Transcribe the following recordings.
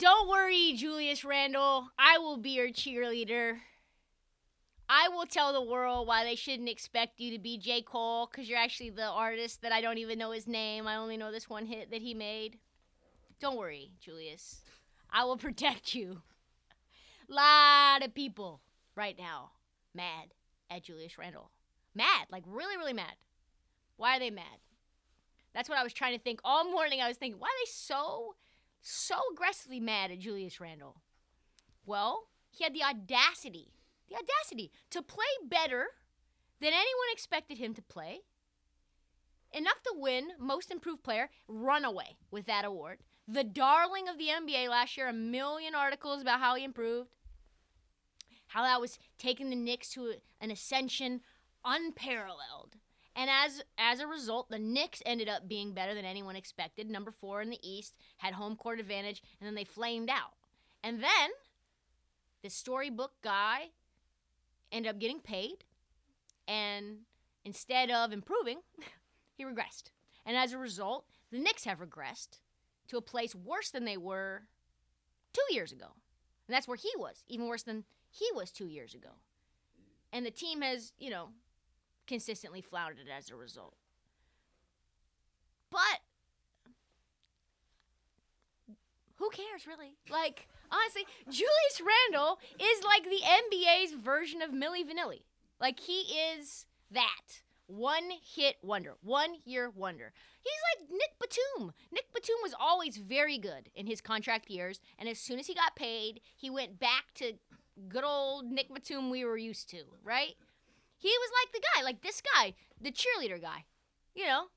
Don't worry, Julius Randle. I will be your cheerleader. I will tell the world why they shouldn't expect you to be J. Cole, because you're actually the artist that I don't even know his name. I only know this one hit that he made. Don't worry, Julius. I will protect you. Lot of people right now mad at Julius Randle. Mad, like really, really mad. Why are they mad? That's what I was trying to think. All morning I was thinking, why are they so aggressively mad at Julius Randle? Well, he had the audacity to play better than anyone expected him to play. Enough to win Most Improved Player, run away with that award. The darling of the NBA last year, 1 million articles about how he improved. How that was taking the Knicks to an ascension unparalleled. And as a result, the Knicks ended up being better than anyone expected. Number 4 in the East, had home court advantage, and then they flamed out. And then, this storybook guy ended up getting paid, and instead of improving, he regressed. And as a result, the Knicks have regressed to a place worse than they were 2 years ago. And that's where he was, even worse than he was 2 years ago. And the team has, consistently floundered as a result. But who cares, really? Like, honestly, Julius Randle is like the NBA's version of Milli Vanilli. Like, he is that. One-hit wonder. 1 year wonder. He's like Nick Batum. Nick Batum was always very good in his contract years, and as soon as he got paid, he went back to good old Nick Batum we were used to, right? He was like the guy, like this guy, the cheerleader guy.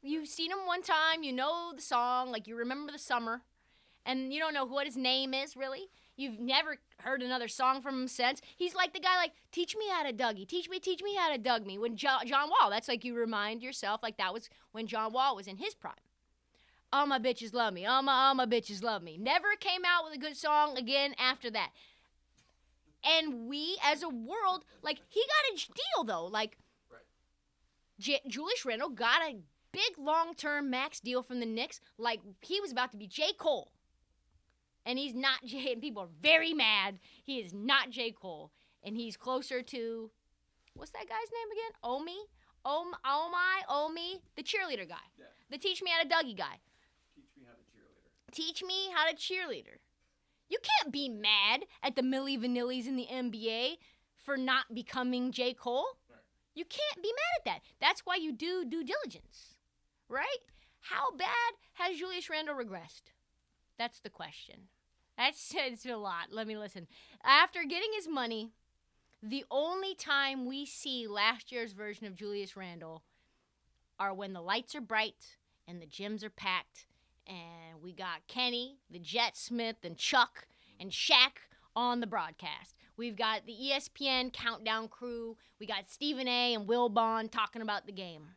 You've seen him one time, you know the song, like you remember the summer, and you don't know what his name is, really. You've never heard another song from him since. He's like the guy, like, teach me how to Dougie. Teach me how to Doug me. When John Wall, that's like you remind yourself, like that was when John Wall was in his prime. All my bitches love me. All my bitches love me. Never came out with a good song again after that. And we, as a world, like, he got a deal, though. Like, right. Julius Randle got a big long-term max deal from the Knicks. Like, he was about to be J. Cole. And he's not J. And people are very mad. He is not J. Cole. And he's closer to, what's that guy's name again? Omi, the cheerleader guy. Yeah. The teach me how to Dougie guy. Teach me how to cheerleader. You can't be mad at the Milli Vanillis in the NBA for not becoming J. Cole. Right. You can't be mad at that. That's why you do due diligence, right? How bad has Julius Randle regressed? That's the question. It's a lot. Let me listen. After getting his money, the only time we see last year's version of Julius Randle are when the lights are bright and the gyms are packed. And we got Kenny, the Jet Smith, and Chuck, and Shaq on the broadcast. We've got the ESPN countdown crew. We got Stephen A. and Will Bond talking about the game.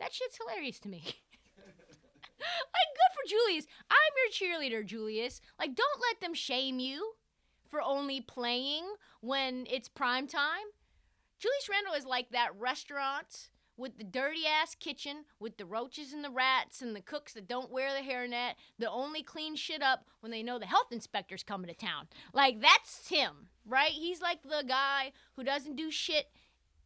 That shit's hilarious to me. Like, good for Julius. I'm your cheerleader, Julius. Like, don't let them shame you for only playing when it's prime time. Julius Randle is like that restaurant with the dirty-ass kitchen, with the roaches and the rats and the cooks that don't wear the hairnet, that only clean shit up when they know the health inspector's coming to town. Like, that's him, right? He's like the guy who doesn't do shit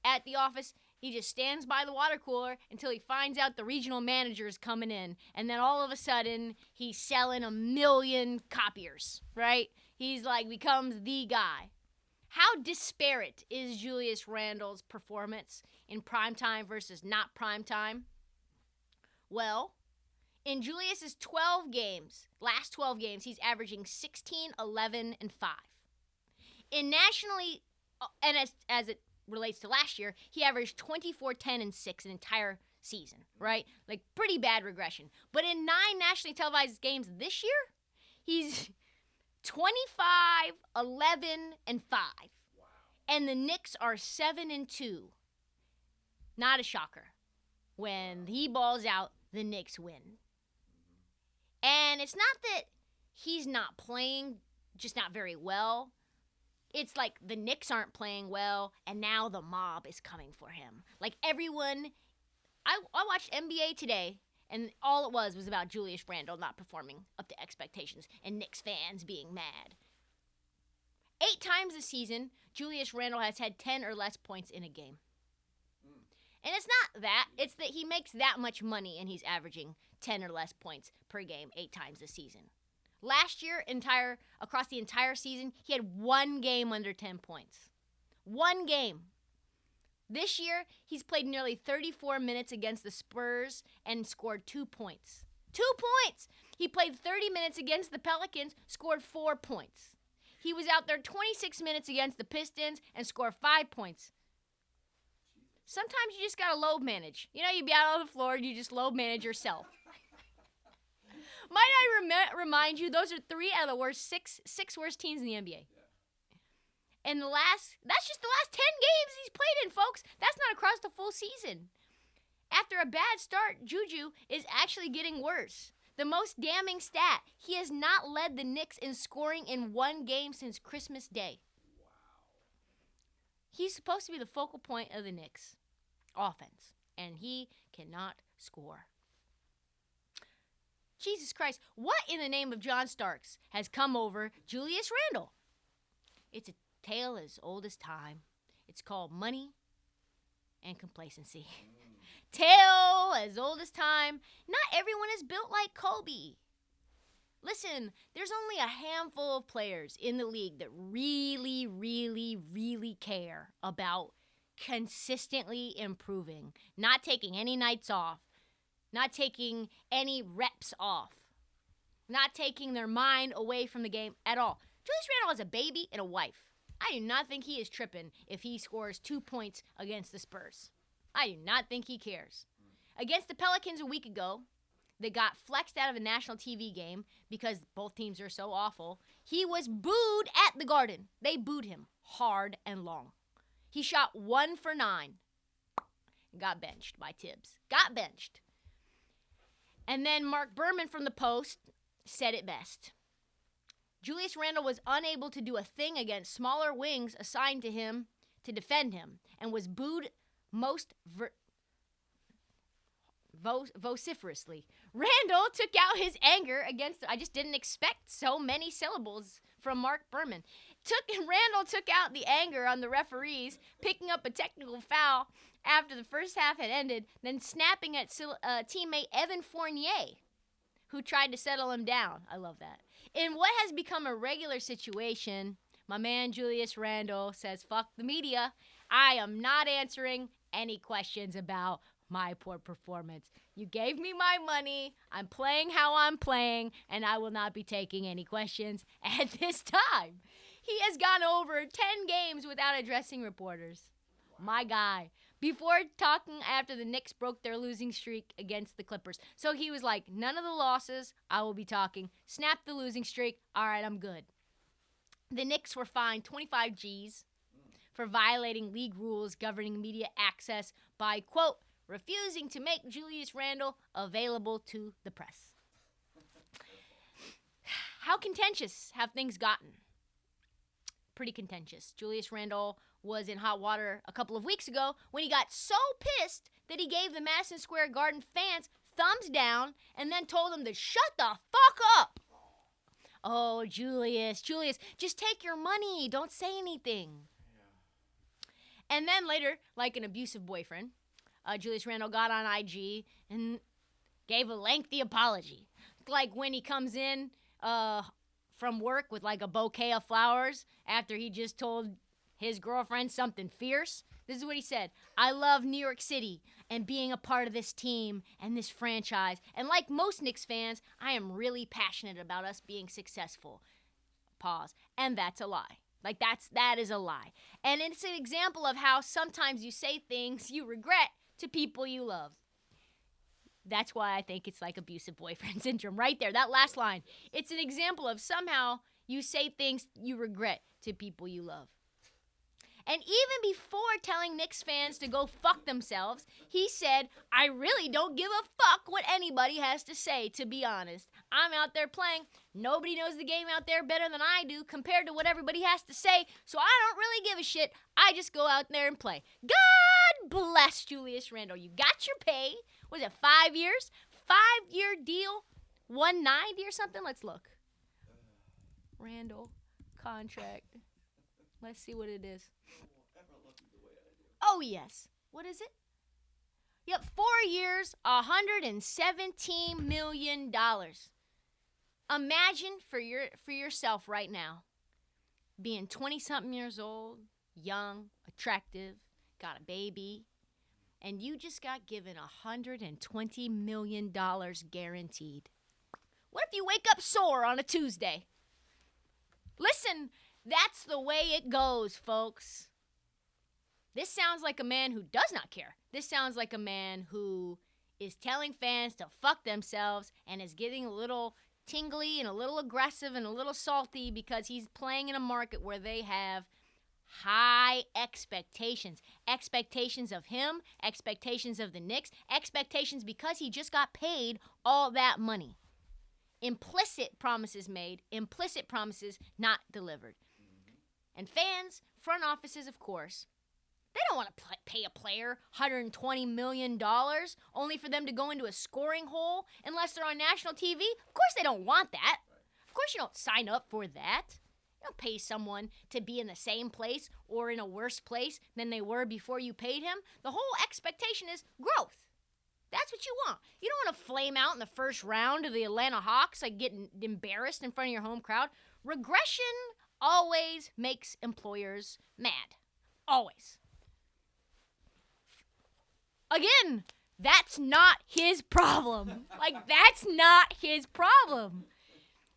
at the office. He just stands by the water cooler until he finds out the regional manager is coming in. And then all of a sudden, he's selling 1 million copiers, right? He's like, becomes the guy. How disparate is Julius Randle's performance in primetime versus not primetime? Well, in Julius's 12 games, last 12 games, he's averaging 16, 11, and 5. In nationally, and as it relates to last year, he averaged 24, 10, and 6 an entire season, right? Like, pretty bad regression. But in 9 nationally televised games this year, he's 25, 11, and 5. Wow. And the Knicks are 7 and 2. Not a shocker. When he balls out, the Knicks win. And it's not that he's not playing, just not very well. It's like the Knicks aren't playing well, and now the mob is coming for him. Like, everyone, I watched NBA today, And all it was about Julius Randle not performing up to expectations and Knicks fans being mad. 8 times this season, Julius Randle has had 10 or less points in a game. And it's not that. It's that he makes that much money and he's averaging 10 or less points per game 8 times this season. Last year, across the entire season, he had 1 game under 10 points. 1 game. This year, he's played nearly 34 minutes against the Spurs and scored 2 points. 2 points! He played 30 minutes against the Pelicans, scored 4 points. He was out there 26 minutes against the Pistons and scored 5 points. Sometimes you just gotta load manage. You be out on the floor and you just load manage yourself. Might I remind you, those are 3 out of the worst six worst teams in the NBA. And that's just the last 10 games he's played in, folks. That's not across the full season. After a bad start, Juju is actually getting worse. The most damning stat, he has not led the Knicks in scoring in 1 game since Christmas Day. Wow. He's supposed to be the focal point of the Knicks offense, and he cannot score. Jesus Christ, what in the name of John Starks has come over Julius Randle? It's a tale as old as time. It's called money and complacency. Tale as old as time. Not everyone is built like Kobe. Listen, there's only a handful of players in the league that really, really, really care about consistently improving, not taking any nights off, not taking any reps off, not taking their mind away from the game at all. Julius Randle has a baby and a wife. I do not think he is tripping if he scores 2 points against the Spurs. I do not think he cares. Against the Pelicans a week ago, they got flexed out of a national TV game because both teams are so awful. He was booed at the Garden. They booed him hard and long. He shot 1 for 9. Got benched by Tibbs. Got benched. And then Mark Berman from the Post said it best. Julius Randle was unable to do a thing against smaller wings assigned to him to defend him and was booed most vociferously. Randle took out his anger against... I just didn't expect so many syllables from Mark Berman. Randle took out the anger on the referees, picking up a technical foul after the first half had ended, then snapping at teammate Evan Fournier, who tried to settle him down. I love that. In what has become a regular situation, my man Julius Randle says, fuck the media. I am not answering any questions about my poor performance. You gave me my money. I'm playing how I'm playing, and I will not be taking any questions at this time. He has gone over 10 games without addressing reporters. My guy. Before talking after the Knicks broke their losing streak against the Clippers. So he was like, none of the losses, I will be talking. Snap the losing streak. All right, I'm good. The Knicks were fined 25 G's for violating league rules governing media access by, quote, refusing to make Julius Randle available to the press. How contentious have things gotten? Pretty contentious. Julius Randle was in hot water a couple of weeks ago when he got so pissed that he gave the Madison Square Garden fans thumbs down and then told them to shut the fuck up. Oh, Julius, just take your money. Don't say anything. Yeah. And then later, like an abusive boyfriend, Julius Randle got on IG and gave a lengthy apology. Like when he comes in from work with like a bouquet of flowers after he just told his girlfriend something fierce. This is what he said. I love New York City and being a part of this team and this franchise. And like most Knicks fans, I am really passionate about us being successful. Pause. And that's a lie. Like that is a lie. And it's an example of how sometimes you say things you regret to people you love. That's why I think it's like abusive boyfriend syndrome right there. That last line. It's an example of somehow you say things you regret to people you love. And even before telling Knicks fans to go fuck themselves, he said, I really don't give a fuck what anybody has to say, to be honest. I'm out there playing. Nobody knows the game out there better than I do compared to what everybody has to say, so I don't really give a shit. I just go out there and play. God bless Julius Randle. You got your pay. Was it 5 years? 5-year deal, 190 or something. Let's look. Randle contract. Let's see what it is. Oh, yes. What is it? Yep, 4 years, $117 million. Imagine for yourself right now, being 20-something years old, young, attractive, got a baby, and you just got given $120 million guaranteed. What if you wake up sore on a Tuesday? Listen, that's the way it goes, folks. This sounds like a man who does not care. This sounds like a man who is telling fans to fuck themselves and is getting a little tingly and a little aggressive and a little salty because he's playing in a market where they have high expectations. Expectations of him, expectations of the Knicks, expectations because he just got paid all that money. Implicit promises made, implicit promises not delivered. And fans, front offices, of course, they don't want to pay a player $120 million only for them to go into a scoring hole unless they're on national TV. Of course they don't want that. Of course you don't sign up for that. You don't pay someone to be in the same place or in a worse place than they were before you paid him. The whole expectation is growth. That's what you want. You don't want to flame out in the first round of the Atlanta Hawks, like getting embarrassed in front of your home crowd. Regression always makes employers mad. Always. Again, that's not his problem. Like, that's not his problem.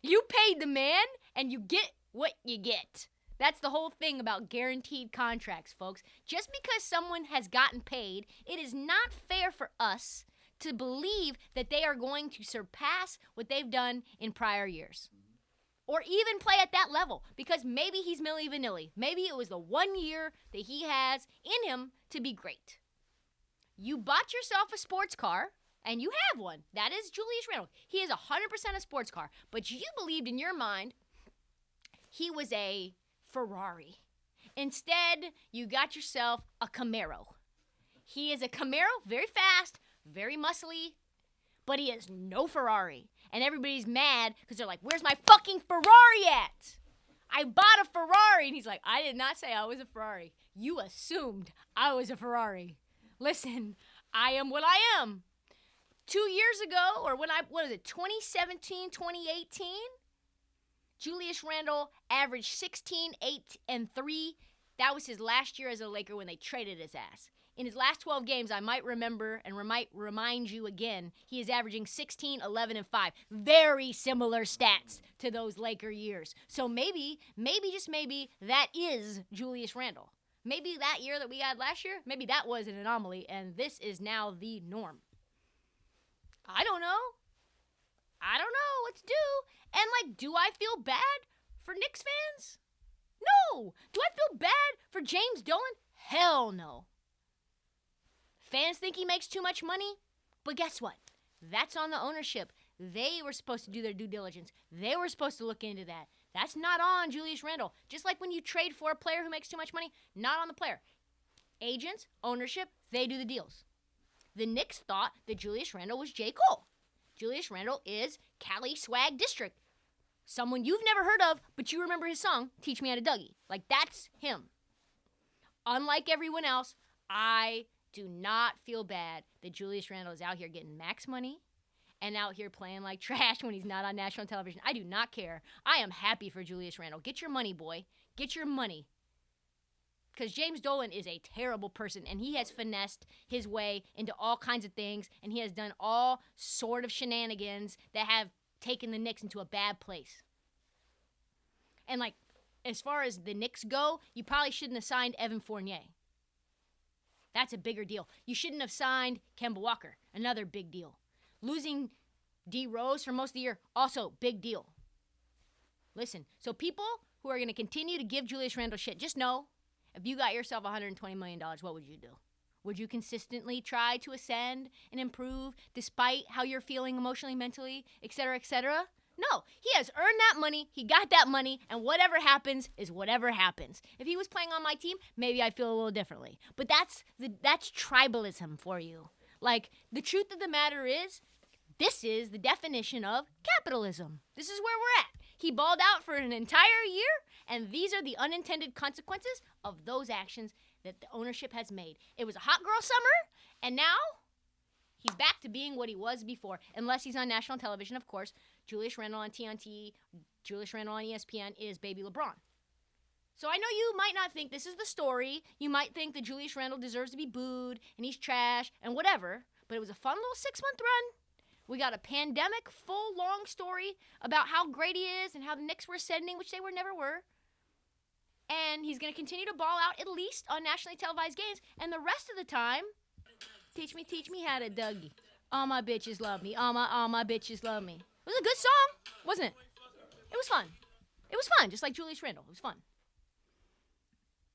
You paid the man, and you get what you get. That's the whole thing about guaranteed contracts, folks. Just because someone has gotten paid, it is not fair for us to believe that they are going to surpass what they've done in prior years. Or even play at that level, because maybe he's Milli Vanilli. Maybe it was the 1 year that he has in him to be great. You bought yourself a sports car, and you have one. That is Julius Randle. He is 100% a sports car. But you believed in your mind he was a Ferrari. Instead, you got yourself a Camaro. He is a Camaro, very fast, very muscly, but he is no Ferrari. And everybody's mad because they're like, where's my fucking Ferrari at? I bought a Ferrari. And he's like, I did not say I was a Ferrari. You assumed I was a Ferrari. Listen, I am what I am. 2 years ago, or 2017, 2018, Julius Randle averaged 16, 8, and 3. That was his last year as a Laker when they traded his ass. In his last 12 games, I might remember and might remind you again, he is averaging 16, 11, and 5. Very similar stats to those Laker years. So maybe, just maybe, that is Julius Randle. Maybe that year that we had last year, maybe that was an anomaly, and this is now the norm. I don't know what to do. And, do I feel bad for Knicks fans? No. Do I feel bad for James Dolan? Hell no. Fans think he makes too much money, but guess what? That's on the ownership. They were supposed to do their due diligence. They were supposed to look into that. That's not on Julius Randle. Just like when you trade for a player who makes too much money, not on the player. Agents, ownership, they do the deals. The Knicks thought that Julius Randle was J. Cole. Julius Randle is Cali Swag District. Someone you've never heard of, but you remember his song, Teach Me How to Dougie. That's him. Unlike everyone else, I do not feel bad that Julius Randle is out here getting max money and out here playing like trash when he's not on national television. I do not care. I am happy for Julius Randle. Get your money, boy. Get your money. Because James Dolan is a terrible person, and he has finessed his way into all kinds of things, and he has done all sort of shenanigans that have taken the Knicks into a bad place. And, as far as the Knicks go, you probably shouldn't have signed Evan Fournier. That's a bigger deal. You shouldn't have signed Kemba Walker. Another big deal. Losing D. Rose for most of the year, also big deal. Listen, so people who are going to continue to give Julius Randle shit, just know, if you got yourself $120 million, what would you do? Would you consistently try to ascend and improve despite how you're feeling emotionally, mentally, et cetera, et cetera? No, he has earned that money, he got that money, and whatever happens is whatever happens. If he was playing on my team, maybe I'd feel a little differently. But that's tribalism for you. The truth of the matter is, This is the definition of capitalism. This is where we're at. He balled out for an entire year, and these are the unintended consequences of those actions that the ownership has made. It was a hot girl summer, and now he's back to being what he was before, unless he's on national television, of course. Julius Randle on TNT, Julius Randle on ESPN is baby LeBron. So I know you might not think this is the story. You might think that Julius Randle deserves to be booed, and he's trash, and whatever. But it was a fun little 6-month run. We got a pandemic, full, long story about how great he is and how the Knicks were ascending, which they never were. And he's going to continue to ball out, at least on nationally televised games. And the rest of the time, teach me how to Dougie. All my bitches love me. All my bitches love me. It was a good song, wasn't it? It was fun. It was fun, just like Julius Randle. It was fun.